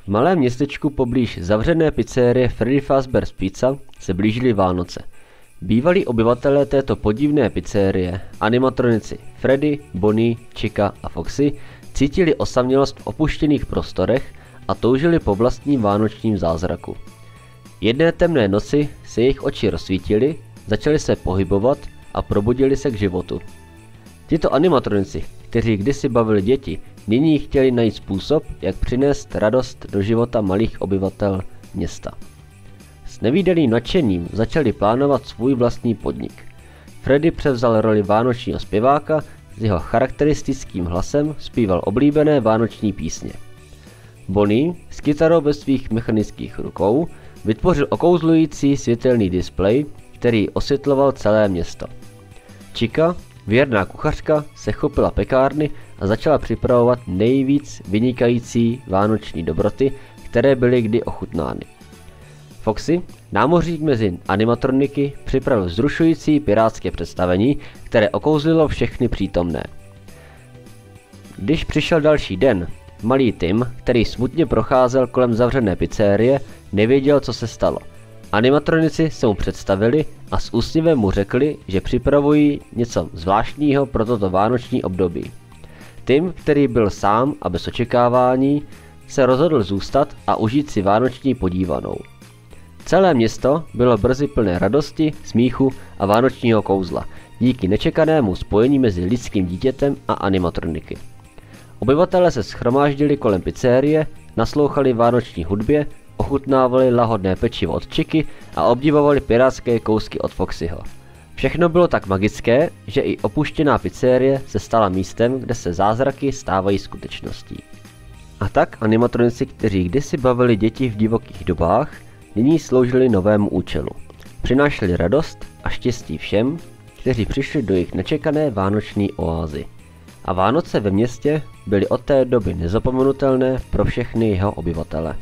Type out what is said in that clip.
V malém městečku poblíž zavřené pizzerie Freddy Fazbear's Pizza se blížily Vánoce. Bývalí obyvatelé této podivné pizzerie, animatronici Freddy, Bonnie, Chica a Foxy, cítili osamělost v opuštěných prostorech a toužili po vlastním vánočním zázraku. Jedné temné noci se jejich oči rozsvítily, začali se pohybovat a probudili se k životu. Tito animatronici, kteří kdysi bavili děti, nyní chtěli najít způsob, jak přinést radost do života malých obyvatel města. S nevídaným nadšením začali plánovat svůj vlastní podnik. Freddy převzal roli vánočního zpěváka, s jeho charakteristickým hlasem zpíval oblíbené vánoční písně. Bonnie s kytarou ve svých mechanických rukou vytvořil okouzlující světelný displej, který osvětloval celé město. Chica, věrná kuchařka, se chopila pekárny a začala připravovat nejvíc vynikající vánoční dobroty, které byly kdy ochutnány. Foxy, námořník mezi animatroniky, připravil vzrušující pirátské představení, které okouzlilo všechny přítomné. Když přišel další den, malý Tim, který smutně procházel kolem zavřené pizzerie, nevěděl, co se stalo. Animatronici se mu představili a s úsměvem mu řekli, že připravují něco zvláštního pro toto vánoční období. Tim, který byl sám a bez očekávání, se rozhodl zůstat a užít si vánoční podívanou. Celé město bylo brzy plné radosti, smíchu a vánočního kouzla, díky nečekanému spojení mezi lidským dítětem a animatroniky. Obyvatelé se shromáždili kolem pizzerie, naslouchali vánoční hudbě, ochutnávali lahodné pečivo od Chicky a obdivovali pirátské kousky od Foxyho. Všechno bylo tak magické, že i opuštěná pizzerie se stala místem, kde se zázraky stávají skutečností. A tak animatronici, kteří kdysi bavili děti v divokých dobách, nyní sloužili novému účelu. Přinášeli radost a štěstí všem, kteří přišli do jejich nečekané vánoční oázy. A Vánoce ve městě byly od té doby nezapomenutelné pro všechny jeho obyvatele.